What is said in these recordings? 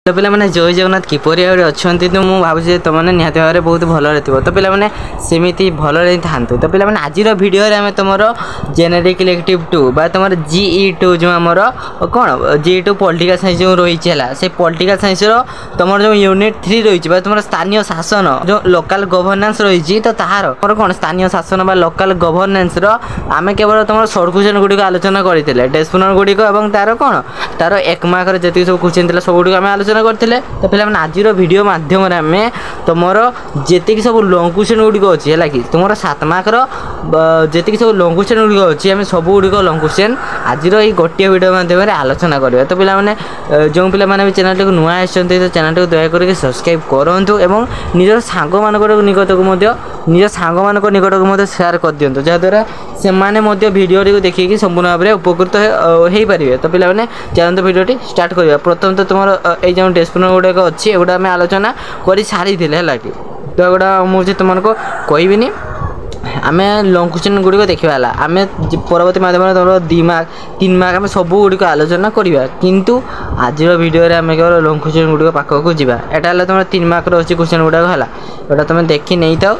तो पे जय जगन्नाथ किपर अच्छा तो मुझे भावुँ तुमने निहत भाव में बहुत भल थो तो पे सेमती भल था तो पे आज भिडियो आम तुम जेनेरिक इलेक्टिव 2 बा तुम GE2 जो आम कौन GE2 पॉलिटिकल साइंस जो रही है से पॉलिटिकल साइंस तुम जो यूनिट 3 रही तुम स्थानीय शासन जो लोकल गवर्नेंस रही तो तार कौन स्थानीय शासन बा लोकल गवर्नेंस आम केवल तुम सर्ट क्वेश्चन गुड़िक आलोचना करते डेस्पुनर गुड़िक तार कौन तार 1 मार्क जी सब क्वेश्चन थी सब गुड़िक आम आलोचना करते तो पे आज भिडियो मध्यम आम तुम जी सब लंग क्वेश्चन गुड़िक अच्छी है कि तुम 7 मार्क जी सब लंग क्वेश्चन गुड़िक अच्छी आम सब गुड़िक लंग क्वेश्चन आज ये गोटे भिडियो मध्यम आलोचना करवा तो पे जो पे चैनल को नुआ आसते तो चैनल को दयाकर सब्सक्राइब करूँ और निजर सांग निकट को निज सांग निकट को सेयार कर दिंतु जहाद्वारा से भिडियो देखिए संपूर्ण भाव में उपकृत हो पारे तो पे चलते भिडियो स्टार्ट करवा प्रथम तो तुम ये डेस्पुनर गुड़ाक अच्छी एगुड़ा आम आलोचना कर सारी है कि तो एगुड़ा मुझे तुमको कहबी आम लंग क्वेश्चन गुड़िक देखा आम परवर्ती माध्यम तुम 2 मार्क 3 मार्क आम सब गुड़िक आलोचना करवा किंतु आज भिडियो आम केवल लंग क्वेश्चन गुड़िक पाखक जावा यहाँ तुम 3 मार्क अच्छी क्वेश्चन गुड़ाक है तुम देखी नहीं था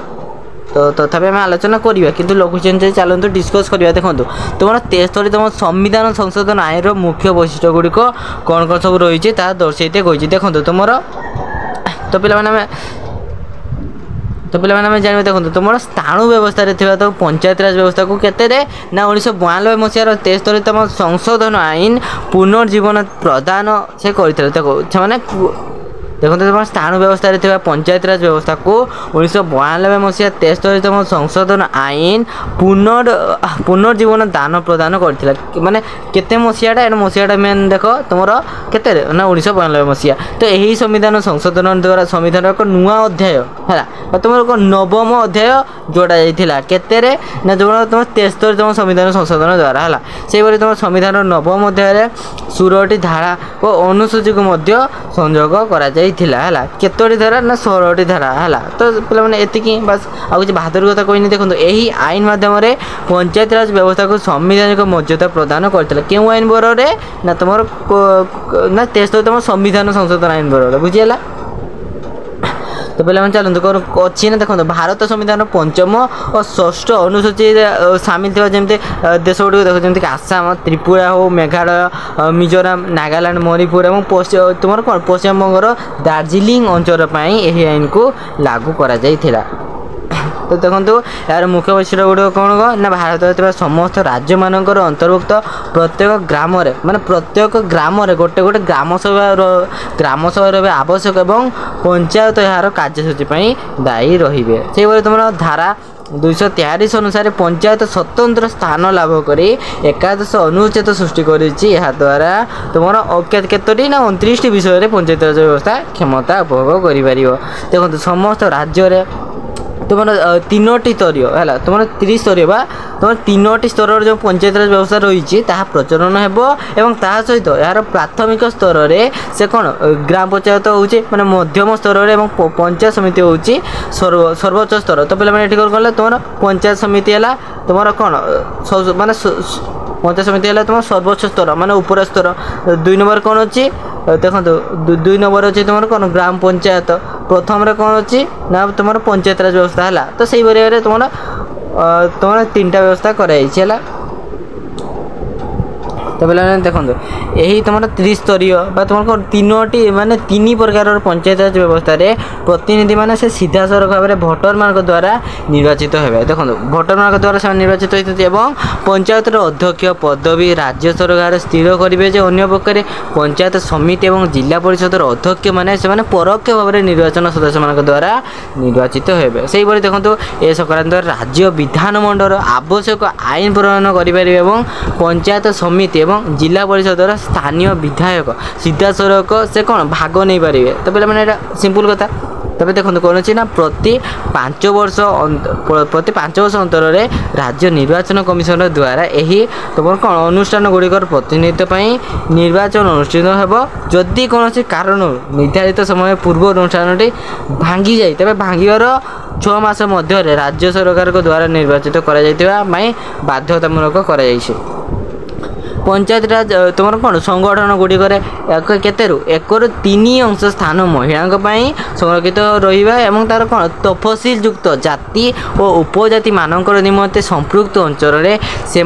तो तथापि आम आलोचना करवा कि लंग क्वेश्चन चलते डिस्कस करवा देखो तुम 73 तुम संविधान संशोधन आईन मुख्य वैशिष्ट्य गुड़िक कौन कौन सब रही है दर्शाइते कही देखो तुम तो पे जानवे देखो तुम स्थाणु व्यवस्था तो पंचायत राज व्यवस्था को केते ना 1992 मसीहार 73तम संशोधन आईन पुनर्जीवन प्रदान से करते देखो तुम स्थाणु व्यवस्था पंचायत राज व्यवस्था को 1992 मसीहा 73तम संशोधन आईन पुनर्जीवन दान प्रदान करता माने केते मसीहाटा मसीहाटा मेन देख तुम केते ना 1992 मसीहा तो यही संविधान संशोधन द्वारा संविधान एक नुआ अध्याय है तुम एक नवम अध्याय जोड़ा जाइए केते ना जो तुम 73तम संविधान संशोधन द्वारा है से तुम संविधान नवम अध्याय 16टी धारा और अनुसूची को संयोग करा केतोटी धारा ना 16टी धारा है तो पे एतिकी बस आ बहादुर कथा कहनी देखो यही आईन माध्यम पंचायत राज व्यवस्था को संवैधानिक मर्यादा प्रदान करता क्यों आईन बरे ना तुम ना 73तम संविधान संशोधन आईन बरे बुझीगला तो पे चलते कौन अच्छी ना देखो भारत संविधान 5म और 6ठ अनुसूची सामिल थी जमी देश गुड़ देख जमीक आसाम त्रिपुरा हो मेघालय मिजोराम नागालैंड मणिपुर और तुम कौन पश्चिम बंगर दार्जिलिंग अंचल यही आईन को लागू करा जाइथिला तो देखो यार मुख्य वैशिष्ट्य गुड़िक कौन ना भारत में समस्त राज्य मानकर अंतर्भुक्त प्रत्येक ग्राम माने प्रत्येक ग्राम गोटे गोटे ग्राम सभा रहा आवश्यक और पंचायत यार कार्यसूची दायी रे से तुम धारा 243 अनुसार पंचायत स्वतंत्र स्थान लाभ कर 11 अनुच्छेद सृष्टि द्वारा तुम केतोटी ना 29टी विषय पंचायत राज व्यवस्था क्षमता उपभोग कर देखो समस्त राज्य तुम 3टी स्तरीय है तुम 30 स्तरीय तुम 3टी स्तर जो पंचायत राज व्यवस्था रही प्रचलन हो सहित यार प्राथमिक स्तर में से कौन ग्राम पंचायत हो माने मध्यम स्तर में पंचायत समिति हो सर्वोच्च स्तर तो पे गले तुम पंचायत समिति है तुम कौन माने पंचायत समिति है तुम सर्वोच्च स्तर माने ऊपर स्तर 2 नंबर कौन अच्छी देखो 2 नंबर अच्छी तुम कौन ग्राम पंचायत प्रथम कौन अच्छी ना तुम पंचायत राज व्यवस्था है तो सही भाव तुम 3टा व्यवस्था कराई तो पे देखो यही तुम 30 स्तरीय तुम 3टी माने 3 प्रकार पंचायत राज व्यवस्था प्रतिनिधि माने से सीधा सड़क भाव में भोटर मान द्वारा निर्वाचित हो देखो भोटर मान द्वारा से निर्वाचित होती पंचायत अध्यक्ष पदवी राज्य सरकार स्थिर करेंगे जे अन्य प्रकार पंचायत समिति और जिला परिषद अध्यक्ष मैंने से परोक्ष भाव में निर्वाचन सदस्य मान द्वारा निर्वाचित हो से देखो ए संक्रांत राज्य विधानमंडल आवश्यक आईन प्रणयन करें और पंचायत समिति जिला परिषद स्थानीय विधायक सीधा सड़क से कौन भाग नहीं पारे तो पे सिंपल कथा तबे देखो कौन अच्छी ना प्रति 5 वर्ष अंतर राज्य निर्वाचन कमिशन द्वारा यही तुम कौन अनुष्ठान गुड़िकर प्रतिनिधित्व निर्वाचन अनुष्ठित हो जदि कौन कारण निर्धारित समय पूर्व अनुष्ठान भांगी जाए तबे भांगार 6 मास मध्य राज्य सरकार द्वारा निर्वाचित बाध्यतामूलक पंचायतराज तुम कौन संगठन गुड़िक केतेरु 1/3 स्थान महिला संरक्षित रहा तार कौन तफसिल युक्त जाति और उपजाति मानक निमंते संपृक्त अंचल से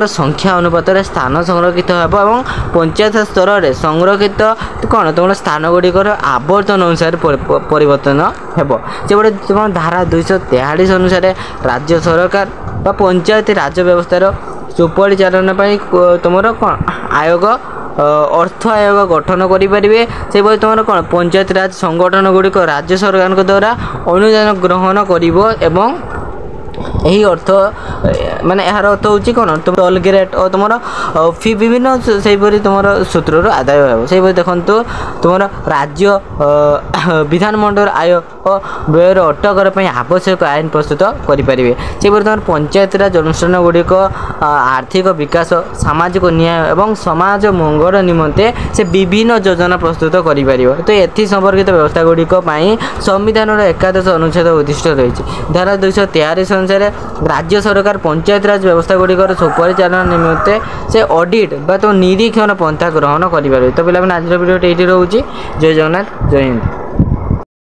संख्या अनुपात स्थान संरक्षित हो पंचायत स्तर में संरक्षित कौन तुम स्थान गुड़िकर आवर्तन अनुसार परिवर्तन होबे तुम धारा 243 अनुसार राज्य सरकार बा पंचायत राज व्यवस्थार सुपरिचालन तुम कौन आयोग अर्थ आयोग गठन करें से तुम कौन पंचायत राज संगठन गुड़िक राज्य सरकार द्वारा अनुदान ग्रहण कर यही अर्थ माने यार अर्थ हूँ कौन तुम टोल गेट और तुम फी विभिन्न से तुम सूत्र आदाय हो से देखु तुम राज्य विधानमंडल आय और व्ययर अटकर आवश्यक आईन प्रस्तुत करें से तुम पंचायत राज अनुष्ठान गुड़िक आर्थिक विकास सामाजिक न्याय और समाज मंगल निमंते से विभिन्न योजना प्रस्तुत करें तो एथि संपर्कित व्यवस्था गुड़िक संविधान 11 अनुच्छेद उद्दिष्ट रही धारा 243 अनुसार राज्य सरकार पंचायत राज व्यवस्था गुड़िकर सुपरिचालन निमित्ते से ऑडिट बा तो निरीक्षण पंथा ग्रहण करें तो पिला आज वीडियो ये रोचे। जय जगन्नाथ, जय हिंद।